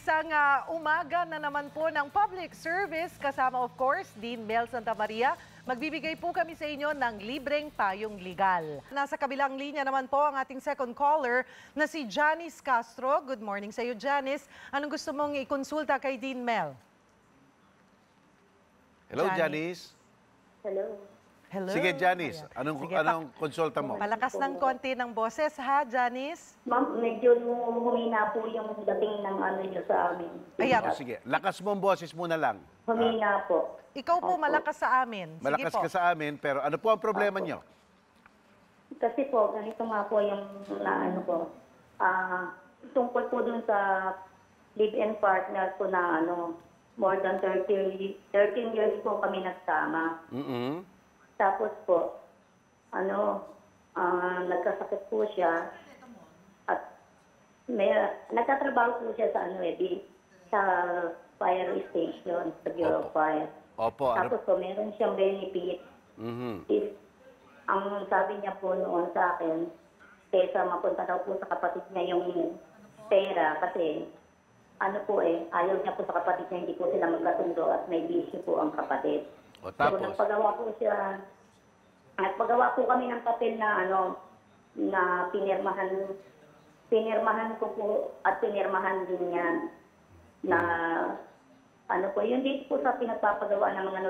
Isang umaga na naman po ng public service kasama of course Dean Mel Santamaria. Magbibigay po kami sa inyo ng libreng payong legal. Nasa kabilang linya naman po ang ating second caller na si Janice Castro. Good morning sa iyo, Janice. Anong gusto mong ikonsulta kay Dean Mel? Hello, Janice. Hello. Hello. Sige, Janice. Anong konsulta mo? Palakas ng konti ng boses ha, Janice? Ma'am, medyo humina po yung dating ng ano nyo sa amin. Ayan. Sige, lakas mo ang boses mo na lang. Humina po. Ikaw po malakas sa amin. Sige Malakas po. ka sa amin, pero ano po ang problema nyo? Kasi po, ganito nga po yung na ano ko. Tungkol po dun sa live-in partner ko na ano, more than 13 years po kami nagsama. Tapos po, nagkasakit po siya at nagtatrabaho po siya sa sa fire station, sa Bureau of Fire. Opo. Tapos po, meron siyang benefit. If, ang sabi niya po noon sa akin, kaysa mapunta daw po sa kapatid niya yung pera kasi ayaw niya po sa kapatid niya, hindi po sila magkasundo at may bisyo po ang kapatid. O tapos? So, nagpagawa po kami ng papel na na pinirmahan ko po at pinirmahan din niya na yun din po sa pinagpapagawa ng mga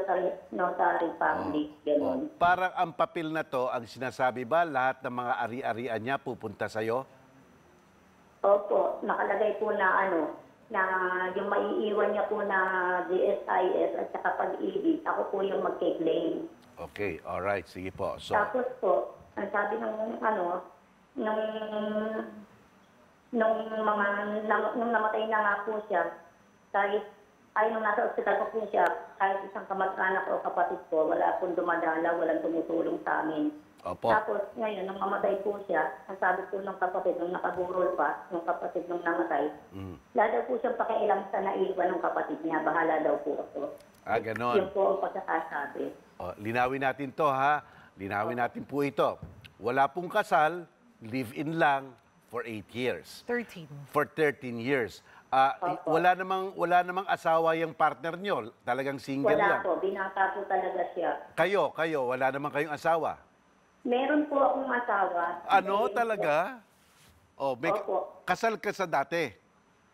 notary public. Ganun. Parang ang papel na to, ang sinasabi ba, lahat ng mga ari-arian niya pupunta sa'yo? Opo, nakalagay po na na yung maiiwan niya po na GSIS at saka pag-ibig, ako po yung magke-claim. Okay, alright, sige po. So, Tapos po, ang sabi nung namatay na nga po siya, kahit nung nasa ospital ko po siya, kahit isang kamag-anak o kapatid ko, wala akong dumadala, walang tumutulong sa amin. opo. Tapos ngayon, nung mamatay po siya, ang sabi po ng kapatid, nung nakaburol pa, nung kapatid nung namatay, wala daw po siyang pakialam sa naiwan ng kapatid niya, bahala daw po ako. Ganon. Yun po ang pagkakasabi. Linawin natin to ha. Linawin natin po ito. Wala pong kasal, live-in lang for 8 years. 13. For 13 years. Wala namang asawa yung partner nyo. Talagang single Wala lang. po, binata po talaga siya. Kayo, wala namang kayong asawa. Meron po akong asawa. Ano Meron talaga? Opo. Kasal ka sa dati.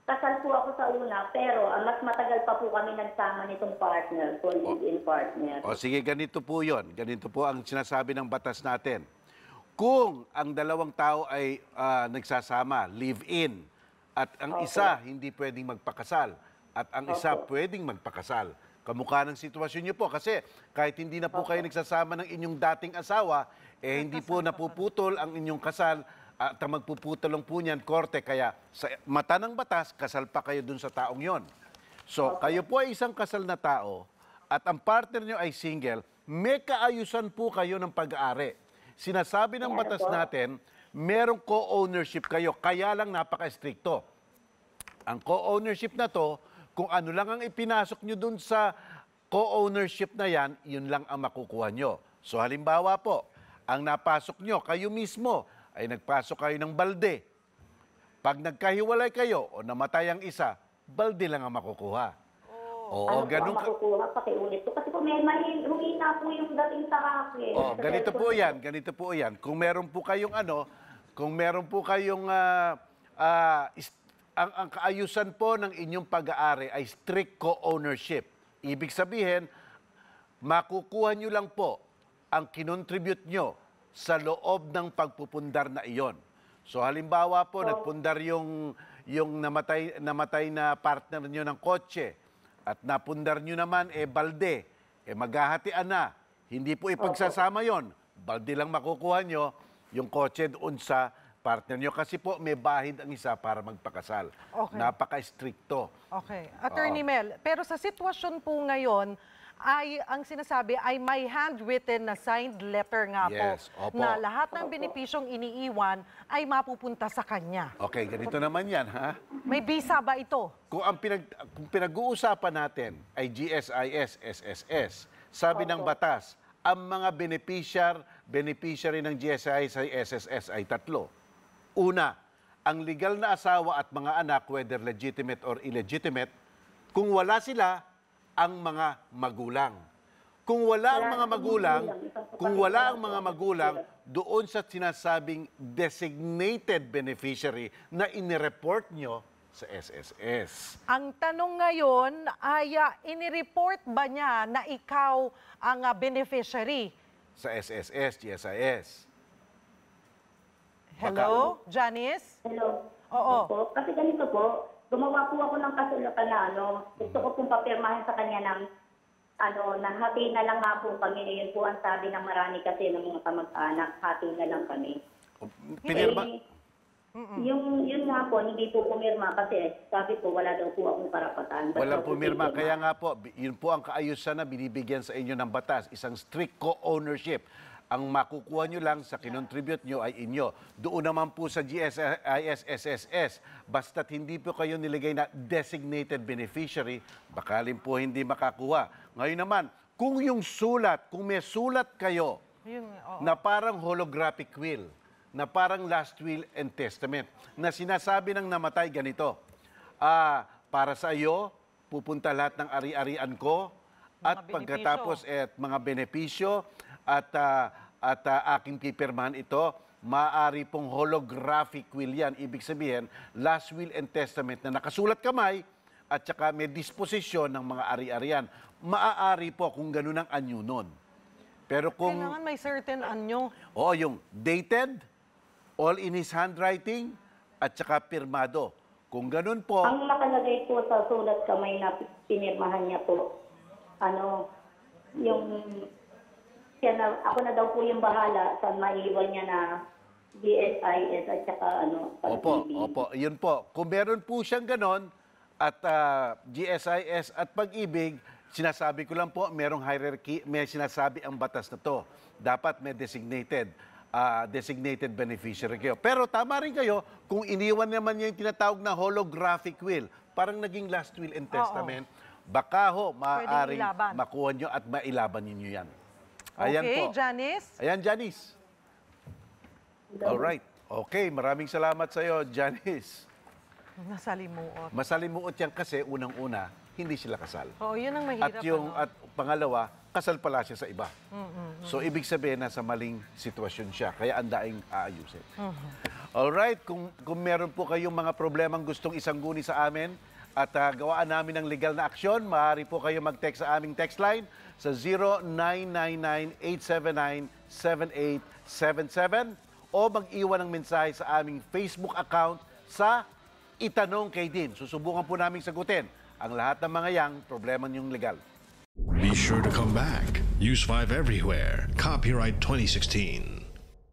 Kasal po ako sa una, pero mas matagal pa po kami nagsama nitong partner, live-in partner. Sige, ganito po yun. Ganito po ang sinasabi ng batas natin. Kung ang dalawang tao ay nagsasama, live-in, at ang isa hindi pwedeng magpakasal, at ang isa pwedeng magpakasal. Kamukha ng sitwasyon niyo po. Kasi kahit hindi na po kayo nagsasama ng inyong dating asawa, hindi po napuputol ang inyong kasal, at ang magpuputulong po niyan, korte. Kaya sa mata ng batas, kasal pa kayo dun sa taong yon. So, kayo po ay isang kasal na tao at ang partner nyo ay single, may kaayusan po kayo ng pag-aari. Sinasabi ng batas natin, merong co-ownership kayo, kaya lang napaka-stricto. Ang co-ownership na to, kung ano lang ang ipinasok nyo dun sa co-ownership na yan, yun lang ang makukuha nyo. So, halimbawa po, ang napasok nyo, kayo mismo, ay nagpasok kayo ng balde. Pag nagkahiwalay kayo o namatay ang isa, balde lang ang makukuha. Oo, ganun po ang makukuha? Pakiulit po. Kasi po may humina po yung dating sa akin. Ganito po yan, ganito po yan. Kung meron po kayong ang kaayusan po ng inyong pag-aari ay strict co-ownership. Ibig sabihin, makukuha nyo lang po ang kinontribute nyo sa loob ng pagpupundar na iyon. So halimbawa po, nagpundar yung namatay na partner nyo ng kotse at napundar nyo naman balde, maghahatian na. Hindi po ipagsasama yon. Balde lang makukuha nyo yung kotse doon sa partner nyo kasi po may bahid ang isa para magpakasal. Okay. Napaka-stricto. Okay. Attorney Mel, pero sa sitwasyon po ngayon, ay ang sinasabi ay may handwritten na signed letter nga Yes, po opo. na lahat ng benepisyong iniiwan ay mapupunta sa kanya. Okay, ganito naman yan, ha? May visa ba ito? Kung pinag-uusapan natin ay GSIS, SSS, sabi ng batas, ang mga beneficiary ng GSIS ay SSS ay 3. Una, ang legal na asawa at mga anak, whether legitimate or illegitimate, kung wala sila, ang mga magulang. Kung wala ang mga magulang, doon sa sinasabing designated beneficiary na inireport nyo sa SSS. Ang tanong ngayon ay inireport ba niya na ikaw ang beneficiary? Sa SSS, GSIS. Hello, Janice? Hello. Oo. Po. Kasi ganito po, gumawa po ako ng kasulatan na gusto ko pong papirmahin sa kanya ng hati na lang nga po kami. Yun po ang sabi ng marami kasi ng mga kamag-anak, hati na lang kami. Pinirma? Yun nga po, hindi po pumirma kasi sabi po wala daw po akong karapatan. Walang pumirma. Kaya nga po, yun po ang kaayusan na binibigyan sa inyo ng batas. Isang strict co-ownership. Ang makukuha nyo lang sa kinontribute nyo ay inyo. Doon naman po sa GSIS, SSS, basta't hindi po kayo niligay na designated beneficiary, bakalin po hindi makakuha. Ngayon naman, kung yung sulat, kung may sulat kayo na parang holographic will, na parang last will and testament, na sinasabi ng namatay ganito, para sa iyo, pupunta lahat ng ari-arian ko, at pagkatapos mga benepisyo, at aking pipirmahan ito, maaari pong holographic will yan. Ibig sabihin, last will and testament na nakasulat kamay at saka may disposisyon ng mga ari-arian. Maaari po kung ganun ang anyo nun. Pero kung... Kailangan may certain anyo. Oo, yung dated, all in his handwriting, at saka pirmado. Kung ganun po... Ang nakalagay po sa sulat kamay na pinirmahan niya po, ako na daw po yung bahala sa maiwan niya na GSIS at saka Opo. Yun po. Kung meron po siyang ganon at GSIS at Pag-ibig, sinasabi ko lang po, merong hierarchy, may sinasabi ang batas na to. Dapat may designated beneficiary kayo. Pero tama rin kayo, kung iniwan naman niya yung tinatawag na holographic will, parang naging last will and testament, baka maaaring makuha nyo at mailaban ninyo yan. Ayan Okay, po. Janice? Ayan, Janice. Alright. Okay, maraming salamat sa iyo, Janice. Nasalimuot. Masalimuot yan kasi unang-una, hindi sila kasal. Oo, yun ang mahirap. At pangalawa, kasal pala siya sa iba. So, ibig sabihin, nasa maling sitwasyon siya. Kaya ang daing aayusin. Alright, kung meron po kayong mga problemang gustong isangguni sa amin at gawaan namin ng legal na aksyon, maaari po kayo mag-text sa aming text line sa 0999-879-7877 o mag-iwan ng mensahe sa aming Facebook account sa Itanong kay Dean. Susubukan po namin sagutin ang lahat ng mga yang problema niyong legal. Be sure to come back. Use 5 everywhere. Copyright 2016.